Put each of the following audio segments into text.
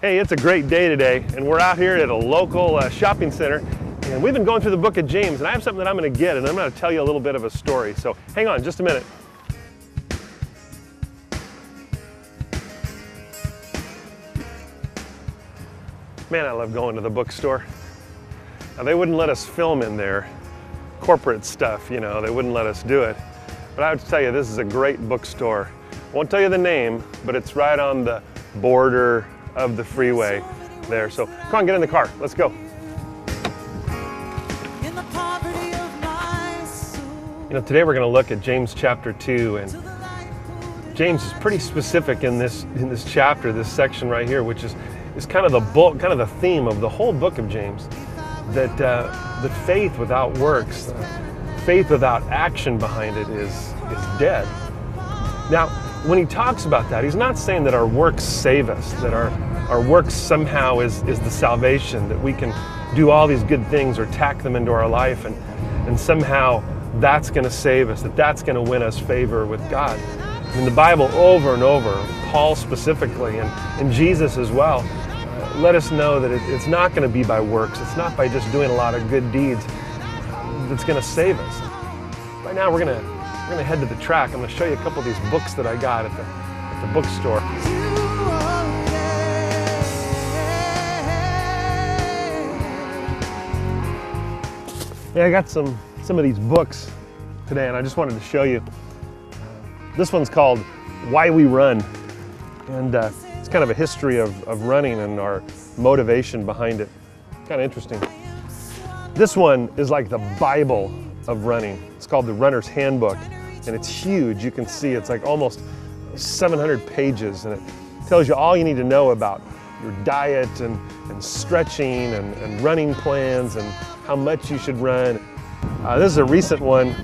Hey, it's a great day today, and we're out here at a local shopping center, and we've been going through the book of James, and I have something that I'm going to get, and I'm going to tell you a little bit of a story. So hang on just a minute. Man, I love going to the bookstore. Now, they wouldn't let us film in there, corporate stuff, you know, they wouldn't let us do it. But I would tell you, this is a great bookstore. I won't tell you the name, but it's right on the border of the freeway there. So come on, get in the car, let's go. You know, today we're going to look at James chapter 2, and James is pretty specific in this chapter, this section right here, which is kind of the bulk, kind of the theme of the whole book of James, that faith without works, faith without action behind it is dead. Now, when he talks about that, he's not saying that our works save us, that our works somehow is the salvation, that we can do all these good things or tack them into our life and somehow that's going to save us, that's going to win us favor with God. In the Bible, over and over, Paul specifically, and Jesus as well, let us know that it's not going to be by works. It's not by just doing a lot of good deeds that's going to save us. Right now, we're going to head to the track. I'm going to show you a couple of these books that I got at the bookstore. Yeah, I got some of these books today, and I just wanted to show you. This one's called Why We Run, and it's kind of a history of running and our motivation behind it. Kind of interesting. This one is like the Bible of running. It's called The Runner's Handbook, and it's huge. You can see it's like almost 700 pages, and it tells you all you need to know about your diet and stretching and running plans and how much you should run. This is a recent one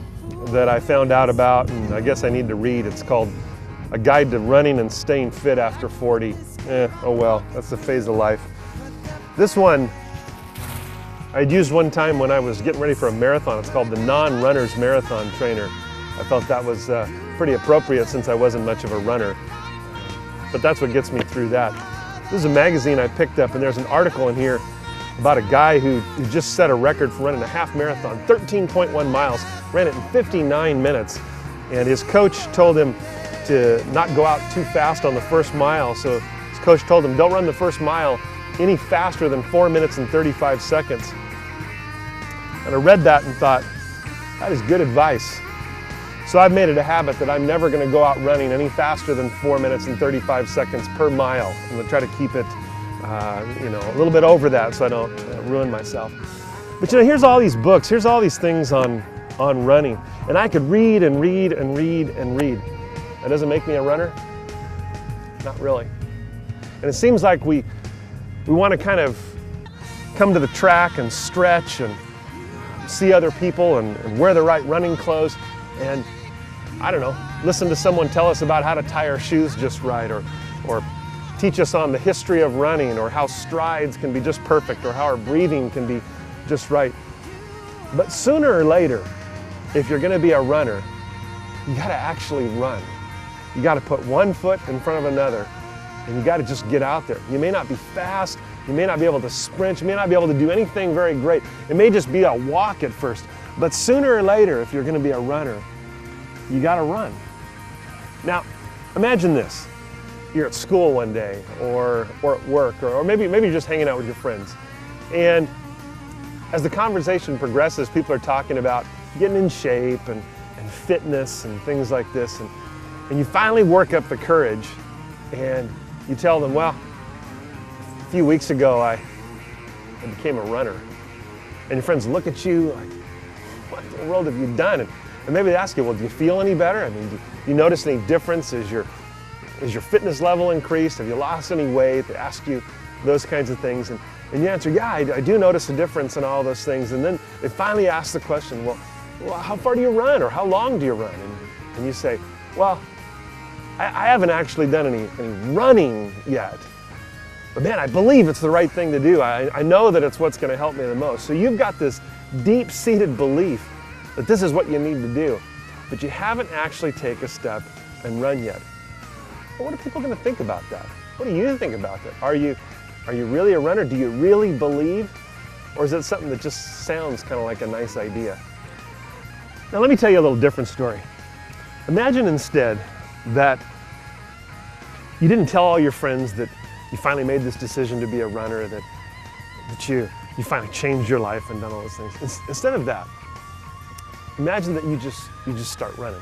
that I found out about, and I guess I need to read. It's called A Guide to Running and Staying Fit After 40. Oh well, that's the phase of life. This one I'd used one time when I was getting ready for a marathon. It's called the Non-Runner's Marathon Trainer. I felt that was pretty appropriate since I wasn't much of a runner. But that's what gets me through that. This is a magazine I picked up, and there's an article in here about a guy who just set a record for running a half marathon, 13.1 miles, ran it in 59 minutes. And his coach told him to not go out too fast on the first mile. So his coach told him, don't run the first mile any faster than 4 minutes and 35 seconds. And I read that and thought, that is good advice. So I've made it a habit that I'm never going to go out running any faster than 4 minutes and 35 seconds per mile. I'm going to try to keep it a little bit over that so I don't ruin myself. But here's all these books, here's all these things on running, and I could read and read and read and read. That doesn't make me a runner? Not really. And it seems like we want to kind of come to the track and stretch and see other people and wear the right running clothes and, I don't know, listen to someone tell us about how to tie our shoes just right, or teach us on the history of running, or how strides can be just perfect, or how our breathing can be just right. But sooner or later, if you're going to be a runner, you got to actually run. You got to put one foot in front of another, and you got to just get out there. You may not be fast, you may not be able to sprint, you may not be able to do anything very great. It may just be a walk at first, but sooner or later, if you're going to be a runner, you got to run. Now, imagine this. You're at school one day, or at work, or maybe you're just hanging out with your friends. And as the conversation progresses, people are talking about getting in shape and fitness and things like this. And you finally work up the courage and you tell them, well, a few weeks ago I became a runner. And your friends look at you like, what in the world have you done? And maybe they ask you, well, do you feel any better? I mean, do you notice any difference? Is your fitness level increased? Have you lost any weight? They ask you those kinds of things. And you answer, yeah, I do notice a difference in all those things. And then they finally ask the question, well, how far do you run, or how long do you run? And you say, well, I haven't actually done any running yet. But man, I believe it's the right thing to do. I know that it's what's going to help me the most. So you've got this deep-seated belief that this is what you need to do, but you haven't actually taken a step and run yet. Well, what are people going to think about that? What do you think about that? Are you Are you really a runner? Do you really believe? Or is it something that just sounds kind of like a nice idea? Now let me tell you a little different story. Imagine instead that you didn't tell all your friends that you finally made this decision to be a runner, that you finally changed your life and done all those things. Instead of that, imagine that you just start running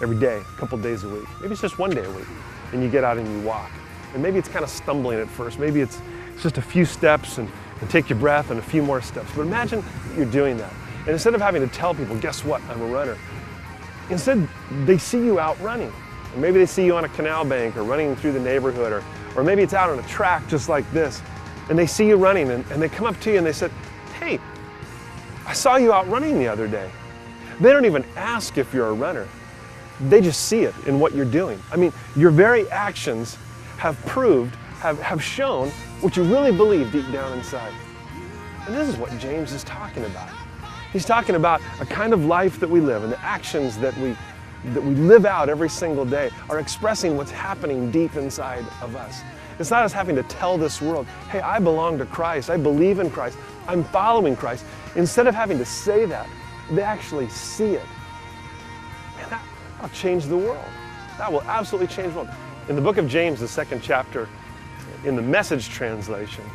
every day, a couple days a week. Maybe it's just one day a week, and you get out and you walk. And maybe it's kind of stumbling at first. Maybe it's just a few steps and take your breath and a few more steps. But imagine that you're doing that. And instead of having to tell people, guess what, I'm a runner, instead they see you out running. And maybe they see you on a canal bank or running through the neighborhood, or maybe it's out on a track just like this. And they see you running and they come up to you and they said, hey, I saw you out running the other day. They don't even ask if you're a runner. They just see it in what you're doing. I mean, your very actions have proved, have shown what you really believe deep down inside. And this is what James is talking about. He's talking about a kind of life that we live, and the actions that we live out every single day are expressing what's happening deep inside of us. It's not us having to tell this world, hey, I belong to Christ, I believe in Christ, I'm following Christ. Instead of having to say that, they actually see it. Man, that'll change the world. That will absolutely change the world. In the book of James, the 2nd chapter, in the Message translation,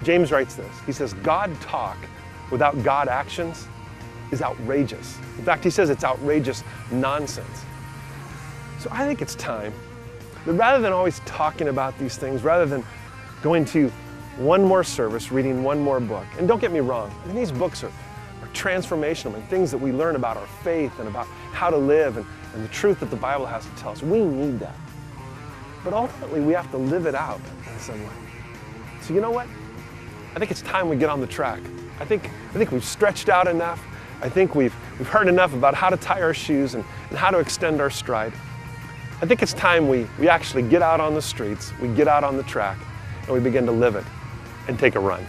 James writes this. He says, God talk without God actions is outrageous. In fact, he says it's outrageous nonsense. So I think it's time that rather than always talking about these things, rather than going to one more service, reading one more book, and don't get me wrong, I mean, these books are transformational and things that we learn about our faith and about how to live and the truth that the Bible has to tell us. We need that. But ultimately, we have to live it out in some way. So you know what? I think it's time we get on the track. I think we've stretched out enough. I think we've heard enough about how to tie our shoes and how to extend our stride. I think it's time we actually get out on the streets, we get out on the track, and we begin to live it and take a run.